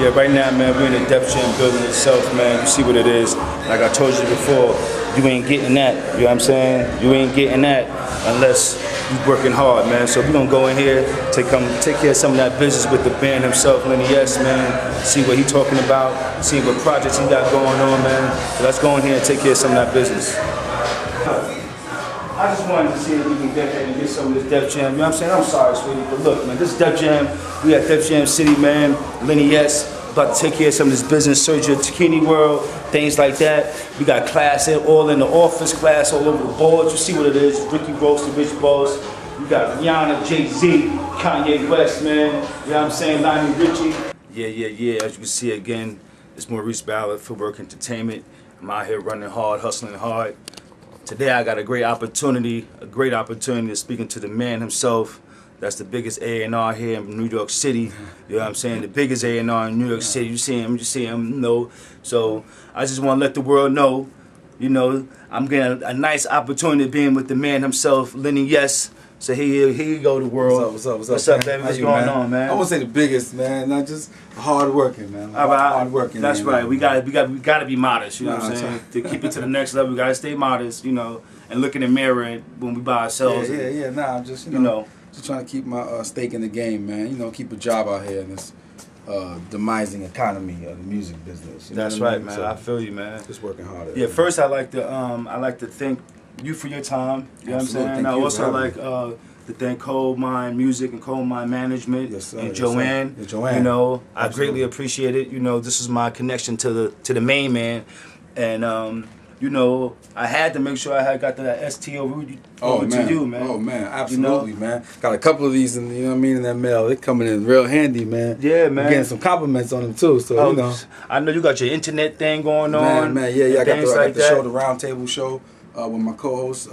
Yeah, right now, man, we're in the Def Jam building itself, man. You see what it is. Like I told you before, you ain't getting that. You know what I'm saying? You ain't getting that unless you working hard, man. So we're gonna go in here, take care of some of that business with the band himself, Lenny man. See what he talking about, see what projects he got going on, man. So let's go in here and take care of some of that business. I just wanted to see if we can get ahead and get some of this Def Jam. You know what I'm saying? I'm sorry, sweetie, but look, man, this is Def Jam. We at Def Jam City, man. Lenny about to take care of some of this business, Sergio Tacchini world, things like that. We got class all in the office, class all over the boards. You see what it is. Ricky Ross, the Rich Boss. We got Rihanna, Jay-Z, Kanye West, man. You know what I'm saying? Lionel Richie. Yeah. As you can see again, it's Maurice Ballard, Footwork Entertainment. I'm out here running hard, hustling hard. Today I got a great opportunity of speaking to the man himself. That's the biggest A&R here in New York City. You know what I'm saying? The biggest A&R in New York City. You see him, you know. So I just want to let the world know, you know, I'm getting a nice opportunity being with the man himself, Lenny. So here you go, the world. What's up, baby? What's going on, man? I won't say the biggest, man. Not just hard working, man. Hard working. That's right. We gotta be modest. You know what I'm saying? To keep it to the next level, we gotta stay modest. You know, and look in the mirror when we by ourselves. Yeah. Nah, I'm just you know just trying to keep my stake in the game, man. You know, keep a job out here in this demising economy of the music business. That's right, man. So, I feel you, man. Just working hard. Yeah. First, I like to thank you for your time. You know what I'm saying? And I also like to thank Cold Mind Music and Cold Mind Management and Joanne. Yes, Joanne. You know, I greatly appreciate it. You know, this is my connection to the main man, and you know, I had to make sure I had got that STO over to you, man. Oh man, absolutely, you know? Man. Got a couple of these, in, you know what I mean, in that mail. They're coming in real handy, man. Yeah, man. I'm getting some compliments on them too, so you know. I know you got your internet thing going on. Man, yeah. I got the show, the Roundtable Show. With my co-host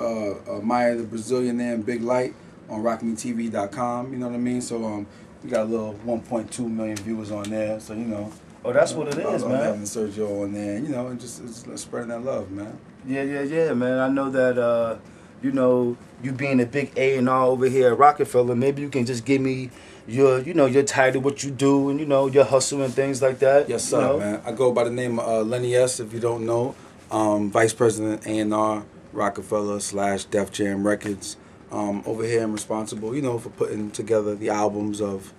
Maya, the Brazilian there, and Big Light on rockmetv.com. You know what I mean? So we got a little 1.2 million viewers on there. So you know. Oh, that's what it is, man. Having Sergio on there, you know, and just spreading that love, man. Yeah, man. I know that you know, you being a big A&R over here at Rockefeller, maybe you can just give me your title, what you do, and you know, your hustle and things like that. Yes, sir, man. I go by the name of Lenny if you don't know. Vice President A&R Rockefeller / Def Jam Records. Over here, I'm responsible, you know, for putting together the albums of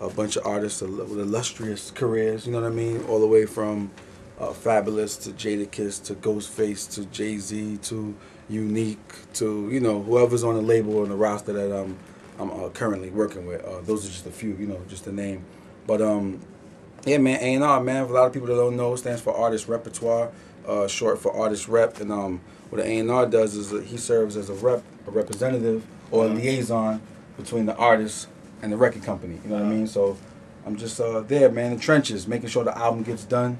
a bunch of artists with illustrious careers. You know what I mean? All the way from Fabulous to Jadakiss to Ghostface to Jay-Z to Unique to whoever's on the label or the roster that I'm currently working with. Those are just a few, you know, just to name. But yeah, man, A&R, man. For a lot of people that don't know, it stands for Artist Repertoire. Short for Artist Rep, and what an A&R does is he serves as a representative or a liaison between the artist and the record company. You know what I mean? So I'm just there, man, in the trenches, making sure the album gets done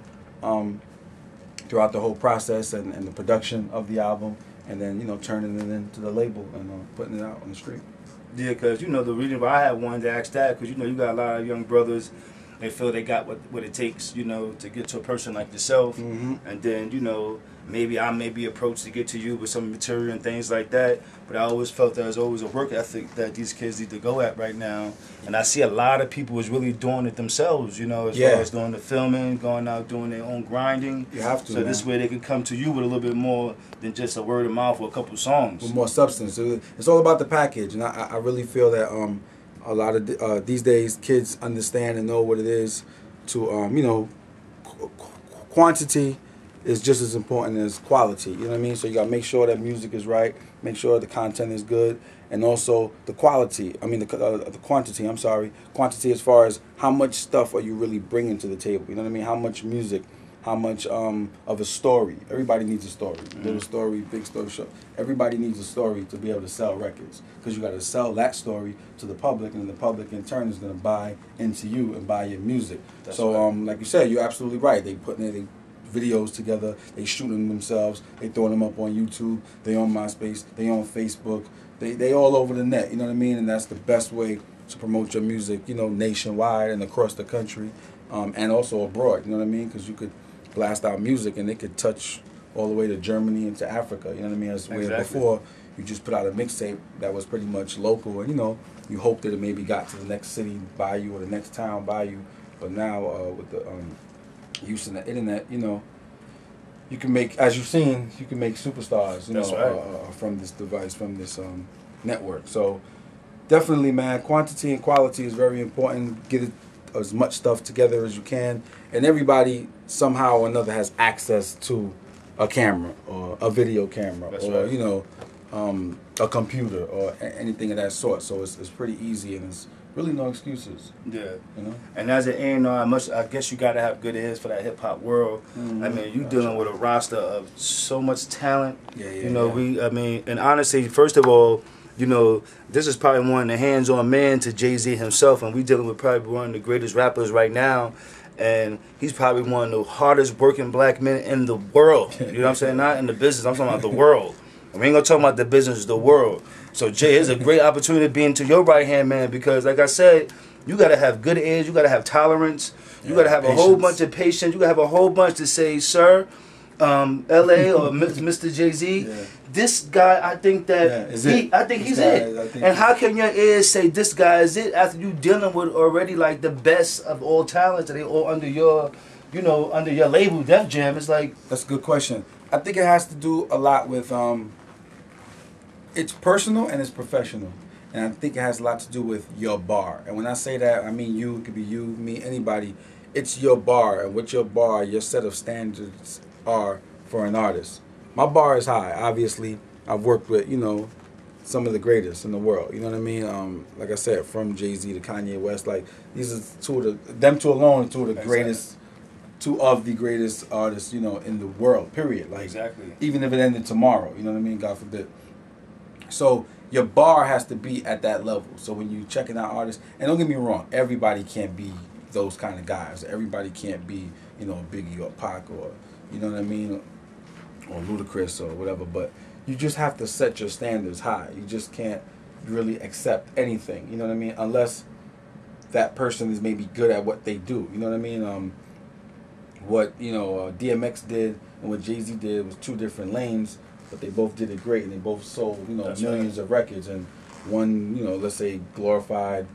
throughout the whole process and the production of the album, and then turning it into the label and putting it out on the street. Yeah, because the reason why I had wanted to ask that, because you got a lot of young brothers. They feel they got what it takes, to get to a person like yourself. Mm-hmm. And then, maybe I may be approached to get to you with some material and things like that. But I always felt there's always a work ethic that these kids need to go at right now. And I see a lot of people is really doing it themselves, as far as doing the filming, going out doing their own grinding. You have to, so this way they can come to you with a little bit more than just a word of mouth or a couple songs. With more substance. It's all about the package. And I really feel that a lot of these days kids understand and know what it is to quantity is just as important as quality. You know what I mean? So you got to make sure that music is right, make sure the content is good, and also the quality. I mean the quantity. I'm sorry, quantity as far as how much stuff are you really bringing to the table. You know what I mean? How much music. How much of a story? Everybody needs a story. Little story, big story. Everybody needs a story to be able to sell records, because you got to sell that story to the public, and the public in turn is going to buy into you and buy your music. That's so, right. Like you said, you're absolutely right. They putting their videos together. They shooting themselves. They throwing them up on YouTube. They on MySpace. They on Facebook. They all over the net. You know what I mean? And that's the best way to promote your music. Nationwide and across the country, and also abroad. You know what I mean? Because you could blast out music and it could touch all the way to Germany and to Africa. You know what I mean? As where before you just put out a mixtape that was pretty much local, and you hoped that it maybe got to the next city by you or the next town by you, But now with the use of the internet, you know, you can make, as you've seen, you can make superstars, you That's know, right. from this device, from this network. So definitely, man, quantity and quality is very important. Get it, as much stuff together as you can, and everybody somehow or another has access to a camera or a video camera. That's or right. you know, a computer or anything of that sort. So it's pretty easy, and it's really no excuses. Yeah. You know. And as an A&R, I guess you gotta have good ears for that hip hop world. Mhm. I mean, you dealing with a roster of so much talent. Yeah, You know, yeah. I mean, and honestly, first of all, you know, this is probably one of the hands-on man to Jay-Z himself, and we dealing with probably one of the greatest rappers right now. And he's probably one of the hardest working black men in the world. You know what I'm saying? Not in the business, I'm talking about the world. We ain't gonna talk about the business, the world. So Jay, it's a great opportunity being to your right hand man, because like I said, you gotta have good ears, you gotta have tolerance, you gotta have a whole bunch of patience, you gotta have a whole bunch to say, sir, LA or Mr. Jay-Z, Yeah. this guy, I think that I think he's it. And how can your ears say this guy is it after you dealing with already like the best of all talents, and they all under your, you know, under your label, Def Jam? It's like, That's a good question. I think it has to do a lot with it's personal and it's professional, and I think it has a lot to do with your bar. And when I say that, I mean you. It could be you, me, anybody. It's your bar, and what your bar, your set of standards are for an artist. My bar is high. Obviously, I've worked with, you know, some of the greatest in the world. You know what I mean? Like I said, from Jay-Z to Kanye West, like these are them two alone are two of the greatest. Two of the greatest artists, you know, in the world, period. Like, exactly. even if it ended tomorrow, you know what I mean? God forbid. So your bar has to be at that level. So when you checking out artists, and don't get me wrong, everybody can't be those kind of guys. Everybody can't be, you know, Biggie or Pac or, you know what I mean, or Ludacris or whatever. But you just have to set your standards high. You just can't really accept anything, you know what I mean, unless that person is maybe good at what they do. You know what I mean? What, you know, DMX did and what Jay-Z did was two different lanes, but they both did it great, and they both sold, you know, That's millions of records. And one, you know, let's say glorified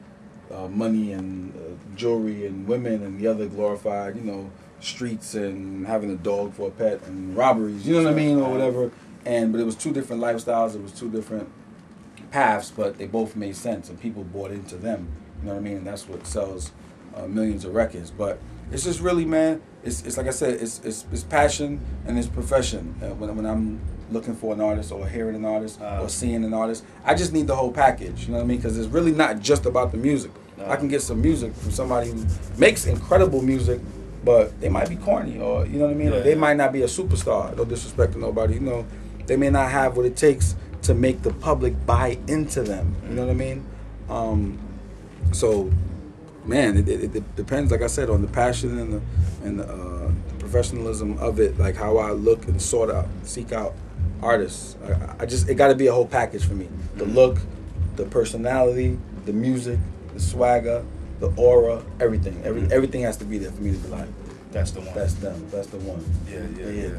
money and jewelry and women, and the other glorified, you know, streets and having a dog for a pet and robberies, you know what I mean, or whatever. But it was two different lifestyles, it was two different paths, but they both made sense, and people bought into them, you know what I mean, and that's what sells millions of records. But it's just really, man, it's like I said, it's passion and it's profession. When I'm looking for an artist or hearing an artist or seeing an artist, I just need the whole package, you know what I mean? Because it's really not just about the music. I can get some music from somebody who makes incredible music, but they might be corny, or, you know what I mean? Yeah, or they might not be a superstar. No disrespect to nobody, you know. They may not have what it takes to make the public buy into them, you know what I mean? So, man, it depends, like I said, on the passion and the professionalism of it, like how I look and seek out artists. It got to be a whole package for me. The look, the personality, the music, the swagger, the aura, everything. Everything has to be there for me to be like, that's the one. that's them. That's the one. Yeah.